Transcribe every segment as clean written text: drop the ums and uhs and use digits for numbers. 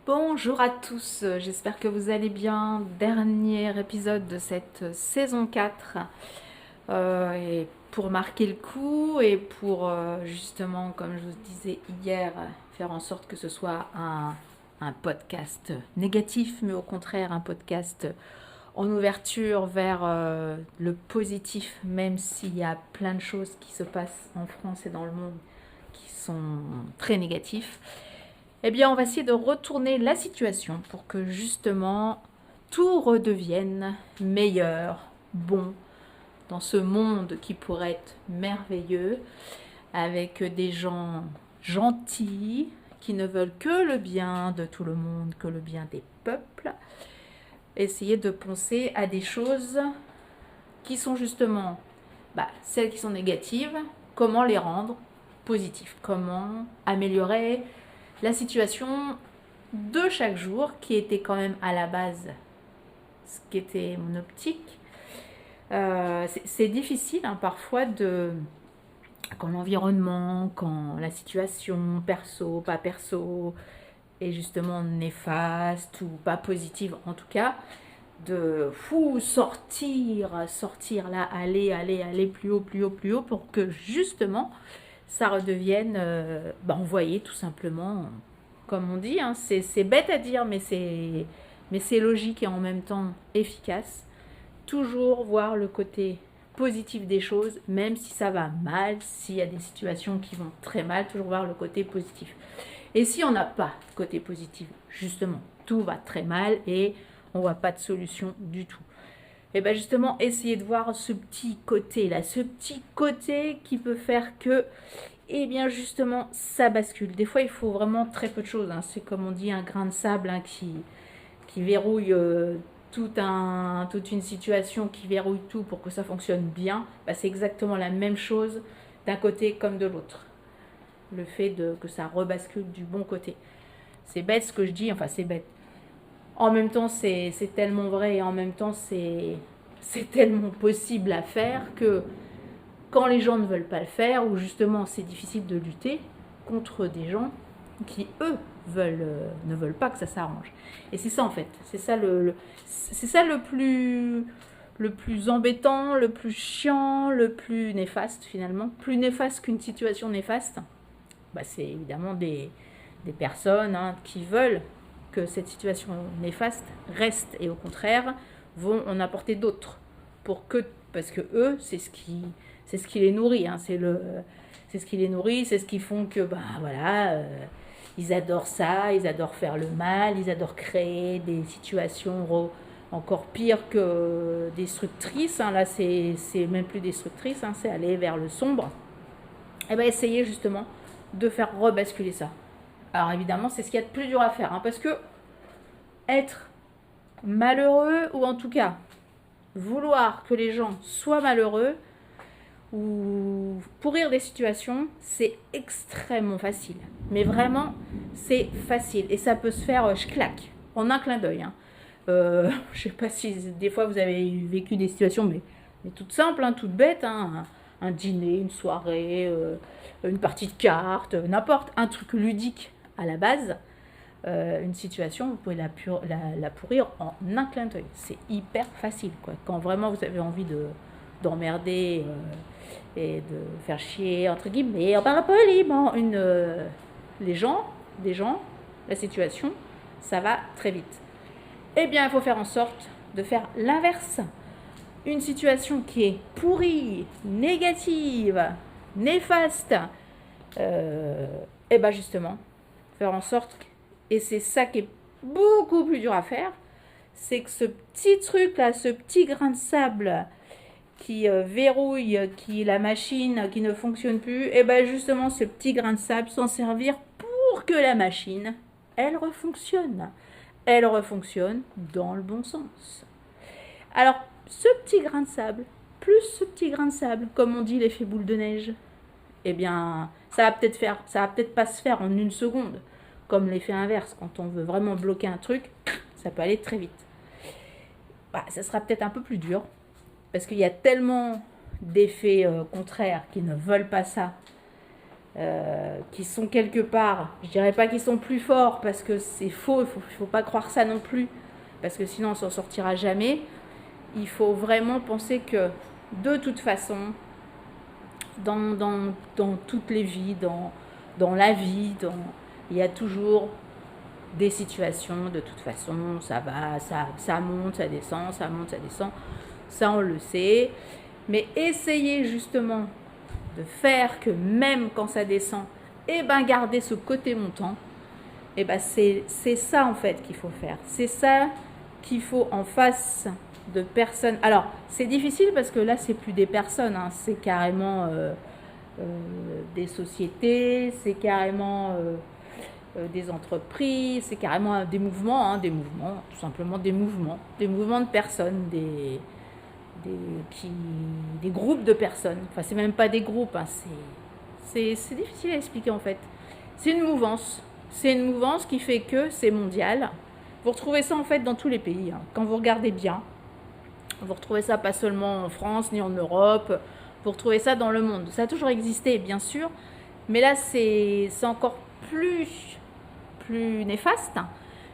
Bonjour à tous, j'espère que vous allez bien. Dernier épisode de cette saison 4. Et pour marquer le coup et pour justement, comme je vous disais hier, faire en sorte que ce soit un podcast négatif, mais au contraire un podcast en ouverture vers le positif, même s'il y a plein de choses qui se passent en France et dans le monde qui sont très négatifs. Eh bien, on va essayer de retourner la situation pour que justement tout redevienne meilleur, bon, dans ce monde qui pourrait être merveilleux, avec des gens gentils qui ne veulent que le bien de tout le monde, que le bien des peuples. Essayer de penser à des choses qui sont justement celles qui sont négatives, comment les rendre positives, comment améliorer la situation de chaque jour, qui était quand même à la base ce qui était mon optique. C'est difficile parfois quand l'environnement, quand la situation perso, pas perso, est justement néfaste ou pas positive en tout cas, de sortir là, aller plus haut, plus haut, plus haut, pour que justement ça redevienne envoyé tout simplement, comme on dit, hein, c'est bête à dire, mais c'est logique et en même temps efficace. Toujours voir le côté positif des choses, même si ça va mal, s'il y a des situations qui vont très mal, toujours voir le côté positif. Et si on n'a pas de côté positif, justement, tout va très mal et on voit pas de solution du tout. Et bien justement, essayez de voir ce petit côté là, ce petit côté qui peut faire que, et bien justement, ça bascule. Des fois, il faut vraiment très peu de choses, hein. C'est comme on dit, un grain de sable, hein, qui verrouille toute une situation, qui verrouille tout pour que ça fonctionne bien. C'est exactement la même chose d'un côté comme de l'autre. Le fait que ça rebascule du bon côté. C'est bête ce que je dis, enfin c'est bête. En même temps, c'est tellement vrai et en même temps, c'est tellement possible à faire que quand les gens ne veulent pas le faire, ou justement c'est difficile de lutter contre des gens qui, eux, ne veulent pas que ça s'arrange. Et c'est ça en fait, c'est ça le plus embêtant, le plus chiant, le plus néfaste finalement. Plus néfaste qu'une situation néfaste, c'est évidemment des personnes, hein, qui veulent que cette situation néfaste reste et au contraire vont en apporter d'autres parce que eux, c'est ce qui les nourrit, hein, c'est ce qui les nourrit, c'est ce qui font que ils adorent ça, ils adorent faire le mal, ils adorent créer des situations encore pires que destructrices, hein. Là c'est même plus destructrice, hein, c'est aller vers le sombre. Et essayez justement de faire rebasculer ça. Alors évidemment, c'est ce qu'il y a de plus dur à faire, hein, parce que être malheureux, ou en tout cas vouloir que les gens soient malheureux ou pourrir des situations, c'est extrêmement facile. Mais vraiment, c'est facile. Et ça peut se faire, je claque, en un clin d'œil, hein. Je sais pas si des fois vous avez vécu des situations, mais toutes simples, hein, toutes bêtes, hein. Un dîner, une soirée, une partie de cartes, n'importe, un truc ludique à la base. Une situation, vous pouvez la pourrir en un clin d'œil. C'est hyper facile, quoi. Quand vraiment vous avez envie d'emmerder et de faire chier, entre guillemets, poliment, des gens, la situation, ça va très vite. Eh bien, il faut faire en sorte de faire l'inverse. Une situation qui est pourrie, négative, néfaste, justement, faire en sorte, et c'est ça qui est beaucoup plus dur à faire, c'est que ce petit truc là, ce petit grain de sable qui verrouille, qui la machine qui ne fonctionne plus, justement ce petit grain de sable s'en servir pour que la machine, elle refonctionne. Elle refonctionne dans le bon sens. Alors, ce petit grain de sable, plus ce petit grain de sable, comme on dit l'effet boule de neige, ça va peut-être pas se faire en une seconde, comme l'effet inverse, quand on veut vraiment bloquer un truc, ça peut aller très vite. Ça sera peut-être un peu plus dur, parce qu'il y a tellement d'effets contraires qui ne veulent pas ça, qui sont quelque part, je dirais pas qu'ils sont plus forts parce que c'est faux, il faut pas croire ça non plus, parce que sinon on s'en sortira jamais. Il faut vraiment penser que de toute façon, dans toutes les vies, dans la vie, il y a toujours des situations, de toute façon, ça va, ça monte, ça descend, ça monte, ça descend, ça on le sait, mais essayez justement de faire que même quand ça descend, et ben garder ce côté montant, et ben c'est ça en fait qu'il faut faire, c'est ça qu'il faut en face de personnes. Alors c'est difficile parce que là c'est plus des personnes, hein, c'est carrément des sociétés, c'est carrément des entreprises, c'est carrément des mouvements, tout simplement des mouvements de personnes, des groupes de personnes. Enfin, c'est même pas des groupes, hein, c'est difficile à expliquer en fait. C'est une mouvance qui fait que c'est mondial. Vous retrouvez ça en fait dans tous les pays, hein. Quand vous regardez bien, vous retrouvez ça pas seulement en France ni en Europe, vous retrouvez ça dans le monde. Ça a toujours existé, bien sûr, mais là c'est encore plus néfaste,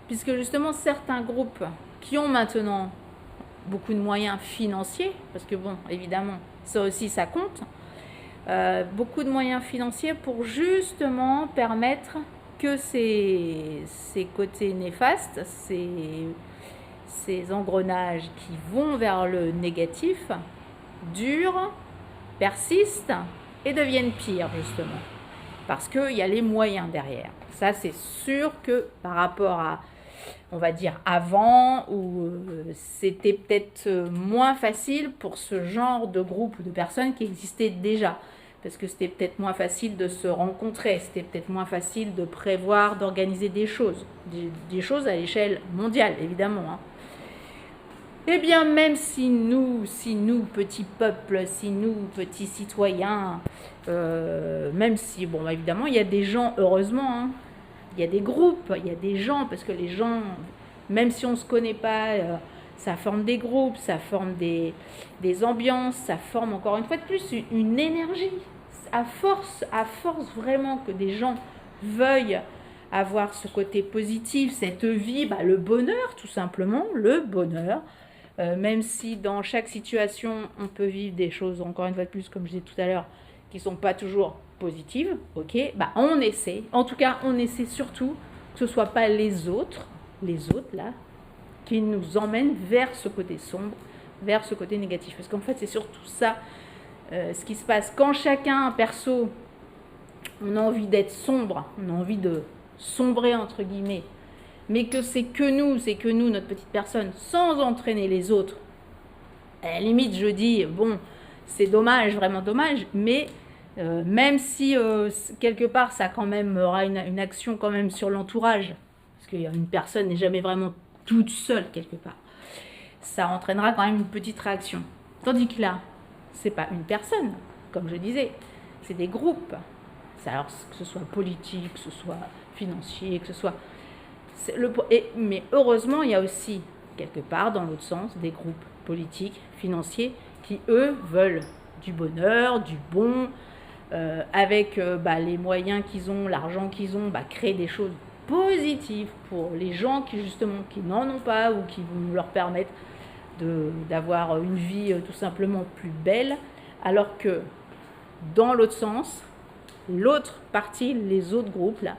puisque justement certains groupes qui ont maintenant beaucoup de moyens financiers, parce que bon, évidemment, ça aussi ça compte, beaucoup de moyens financiers pour justement permettre que ces côtés néfastes, ces engrenages qui vont vers le négatif, durent, persistent et deviennent pires justement. Parce qu'il y a les moyens derrière. Ça, c'est sûr que par rapport à, on va dire, avant, où c'était peut-être moins facile pour ce genre de groupe ou de personnes qui existaient déjà. Parce que c'était peut-être moins facile de se rencontrer, c'était peut-être moins facile de prévoir, d'organiser des choses. Des choses à l'échelle mondiale, évidemment, hein. Eh bien, même si nous, petits peuples, si nous, petits citoyens, même si, bon, évidemment, il y a des gens, heureusement, hein, il y a des groupes, il y a des gens, parce que les gens, même si on ne se connaît pas, ça forme des groupes, ça forme des ambiances, ça forme encore une fois de plus une énergie. À force vraiment que des gens veuillent avoir ce côté positif, cette vie, le bonheur, tout simplement, le bonheur. Même si dans chaque situation, on peut vivre des choses, encore une fois de plus, comme je disais tout à l'heure, qui ne sont pas toujours positives, ok, on essaie. En tout cas, on essaie surtout que ce ne soit pas les autres là, qui nous emmènent vers ce côté sombre, vers ce côté négatif. Parce qu'en fait, c'est surtout ça ce qui se passe. Quand chacun, perso, on a envie d'être sombre, on a envie de sombrer, entre guillemets, mais que c'est que nous, notre petite personne, sans entraîner les autres. À la limite, je dis, bon, c'est dommage, vraiment dommage, mais même si quelque part, ça quand même aura une action quand même sur l'entourage, parce qu'une personne n'est jamais vraiment toute seule quelque part, ça entraînera quand même une petite réaction. Tandis que là, c'est pas une personne, comme je disais, c'est des groupes. Alors, que ce soit politique, que ce soit financier, que ce soit... mais heureusement, il y a aussi, quelque part, dans l'autre sens, des groupes politiques, financiers, qui, eux, veulent du bonheur, du bon, avec les moyens qu'ils ont, l'argent qu'ils ont, créer des choses positives pour les gens qui, justement, qui n'en ont pas ou qui vont leur permettre d'avoir une vie tout simplement plus belle, alors que, dans l'autre sens, l'autre partie, les autres groupes, là,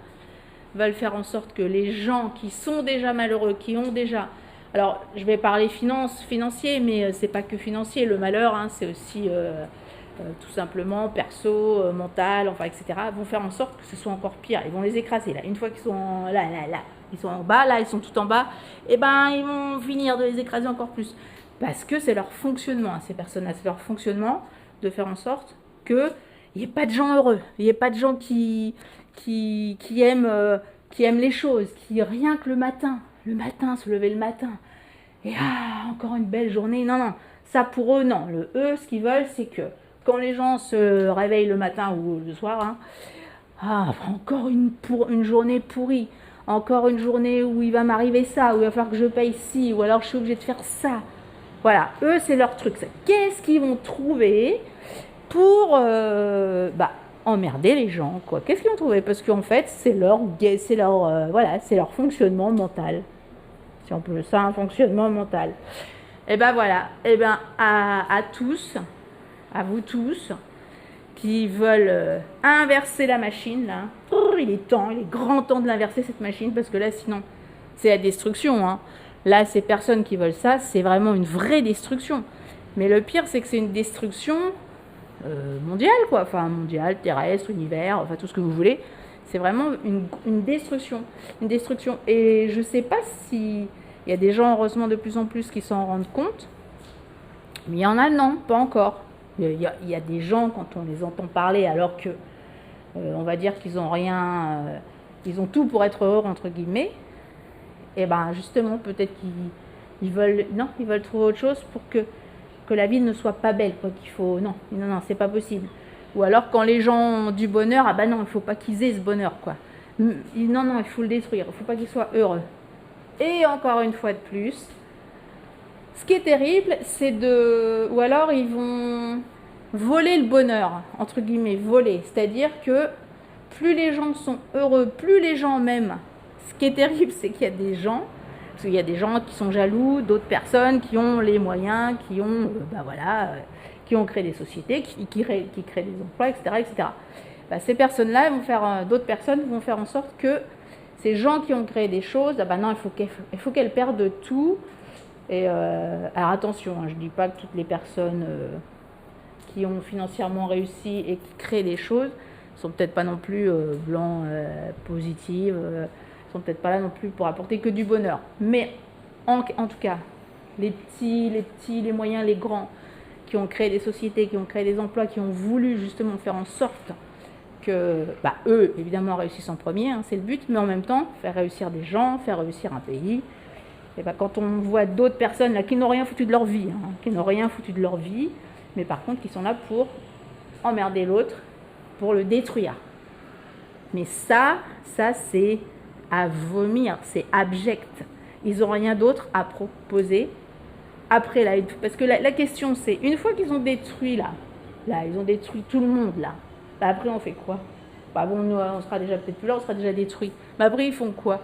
veulent faire en sorte que les gens qui sont déjà malheureux, qui ont déjà... Alors, je vais parler financier, mais c'est pas que financier. Le malheur, hein, c'est aussi tout simplement perso, mental, enfin, etc. Vont faire en sorte que ce soit encore pire. Ils vont les écraser, là. Une fois qu'ils sont là, ils sont en bas, là, ils sont tout en bas, et ils vont finir de les écraser encore plus. Parce que c'est leur fonctionnement, hein, ces personnes-là. C'est leur fonctionnement de faire en sorte qu'il n'y ait pas de gens heureux. Il n'y ait pas de gens qui aiment les choses, qui rien que le matin, se lever le matin, et encore une belle journée, non, ça pour eux, non, ce qu'ils veulent, c'est que quand les gens se réveillent le matin ou le soir, encore une journée pourrie, encore une journée où il va m'arriver ça, où il va falloir que je paye ci, ou alors je suis obligée de faire ça, voilà, eux c'est leur truc, qu'est-ce qu'ils vont trouver pour emmerder les gens, quoi. Qu'est-ce qu'ils ont trouvé? Parce qu'en fait, c'est leur fonctionnement mental. Si on peut ça, un fonctionnement mental. Et ben voilà. Et ben à tous, à vous tous, qui veulent inverser la machine, là. Il est grand temps de l'inverser, cette machine, parce que là, sinon, c'est la destruction, hein. Là, ces personnes qui veulent ça, c'est vraiment une vraie destruction. Mais le pire, c'est que c'est une destruction mondiale, quoi. Enfin, mondiale, terrestre, univers, enfin, tout ce que vous voulez. C'est vraiment une destruction. Une destruction. Et je sais pas si... Il y a des gens, heureusement, de plus en plus qui s'en rendent compte. Mais il y en a, non, pas encore. Il y a des gens, quand on les entend parler, alors que, on va dire qu'ils ont rien... ils ont tout pour être heureux, entre guillemets. Et ben justement, peut-être qu'ils veulent... Non, ils veulent trouver autre chose pour que la vie ne soit pas belle, quoi. Qu'il faut... Non, c'est pas possible. Ou alors, quand les gens ont du bonheur, ah ben non, il faut pas qu'ils aient ce bonheur, quoi. Non, il faut le détruire. Il faut pas qu'ils soient heureux. Et encore une fois de plus, ce qui est terrible, c'est de... Ou alors, ils vont voler le bonheur, entre guillemets, voler. C'est-à-dire que plus les gens sont heureux, plus les gens m'aiment. Ce qui est terrible, c'est qu'il y a des gens, parce qu'il y a des gens qui sont jaloux, d'autres personnes qui ont les moyens, qui ont, qui ont créé des sociétés, qui créent des emplois, etc., etc. Ces personnes-là d'autres personnes vont faire en sorte que ces gens qui ont créé des choses, non, il faut qu'elles perdent tout. Et alors attention, je ne dis pas que toutes les personnes qui ont financièrement réussi et qui créent des choses sont peut-être pas non plus positives, sont peut-être pas là non plus pour apporter que du bonheur. Mais en tout cas, les petits, les moyens, les grands, qui ont créé des sociétés, qui ont créé des emplois, qui ont voulu justement faire en sorte que eux, évidemment, réussissent en premier, hein, c'est le but, mais en même temps, faire réussir des gens, faire réussir un pays. Et quand on voit d'autres personnes là qui n'ont rien foutu de leur vie, mais par contre qui sont là pour emmerder l'autre, pour le détruire. Mais ça c'est à vomir, c'est abject. Ils n'ont rien d'autre à proposer après là. Parce que la question c'est, une fois qu'ils ont détruit là, ils ont détruit tout le monde là, après on fait quoi? Nous, on sera déjà peut-être plus là, on sera déjà détruit. Mais après ils font quoi?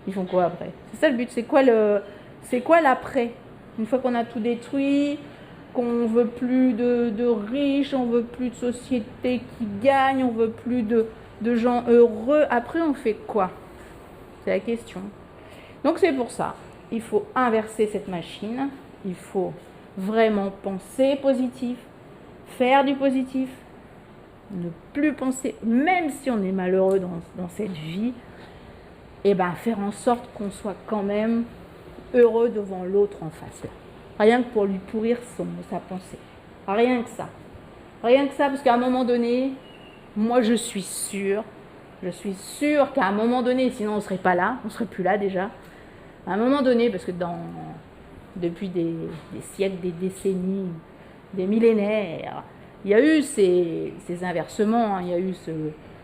Ils font quoi après? C'est ça le but, c'est quoi l'après? Une fois qu'on a tout détruit, qu'on veut plus de riches, on veut plus de sociétés qui gagnent, on veut plus de gens heureux, après on fait quoi? C'est la question. Donc c'est pour ça, il faut inverser cette machine, il faut vraiment penser positif, faire du positif, ne plus penser, même si on est malheureux dans cette vie, et faire en sorte qu'on soit quand même heureux devant l'autre en face. Rien que pour lui pourrir sa pensée. Rien que ça. Rien que ça, parce qu'à un moment donné, moi je suis sûre qu'à un moment donné, sinon on ne serait pas là, on ne serait plus là déjà. À un moment donné, parce que depuis des siècles, des décennies, des millénaires, il y a eu ces inversements, il y a eu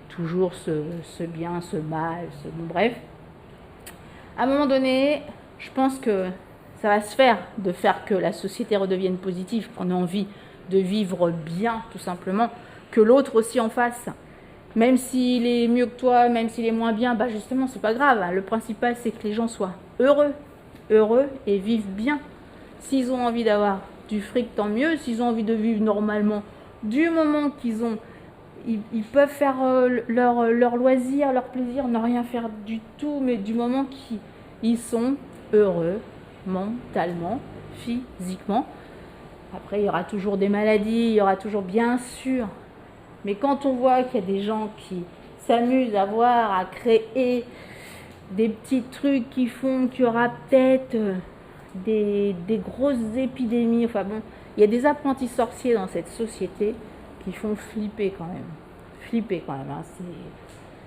toujours ce bien, ce mal, bref. À un moment donné, je pense que ça va se faire, de faire que la société redevienne positive, qu'on ait envie de vivre bien, tout simplement, que l'autre aussi en face. Même s'il est mieux que toi, même s'il est moins bien, justement, c'est pas grave. Le principal, c'est que les gens soient heureux et vivent bien. S'ils ont envie d'avoir du fric, tant mieux. S'ils ont envie de vivre normalement, du moment qu'ils ont... Ils peuvent faire leur loisir, leur plaisir, ne rien faire du tout, mais du moment qu'ils sont heureux, mentalement, physiquement. Après, il y aura toujours des maladies, il y aura toujours, bien sûr. Mais quand on voit qu'il y a des gens qui s'amusent à créer des petits trucs qui font qu'il y aura peut-être des grosses épidémies, il y a des apprentis sorciers dans cette société qui font flipper quand même. Hein.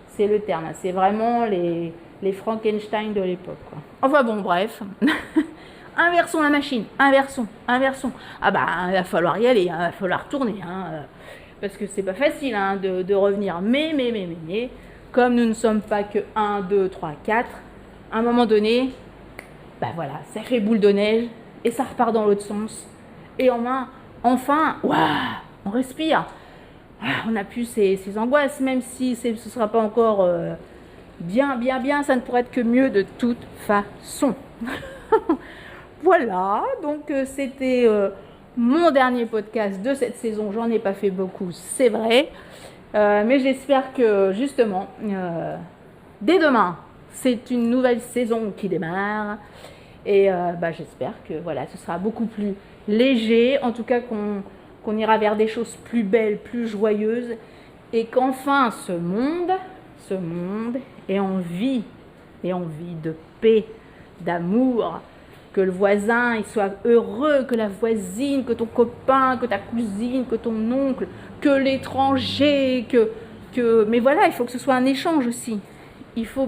C'est le terme. Hein. C'est vraiment les Frankenstein de l'époque. Quoi. Bref. Inversons la machine. Inversons. Il va falloir y aller. Il va falloir tourner. Parce que c'est pas facile de revenir. Mais, comme nous ne sommes pas que 1, 2, 3, 4, à un moment donné, ça fait boule de neige et ça repart dans l'autre sens. Et enfin, on respire. on n'a plus ces angoisses, même si ce ne sera pas encore bien, ça ne pourrait être que mieux de toute façon. Voilà, donc c'était mon dernier podcast de cette saison. J'en ai pas fait beaucoup, c'est vrai. Mais j'espère que justement, dès demain, c'est une nouvelle saison qui démarre. Et j'espère que voilà, ce sera beaucoup plus léger. En tout cas, qu'on ira vers des choses plus belles, plus joyeuses. Et qu'enfin, ce monde ait envie de paix, d'amour. Que le voisin il soit heureux, que la voisine, que ton copain, que ta cousine, que ton oncle, que l'étranger, mais voilà, il faut que ce soit un échange aussi. Il faut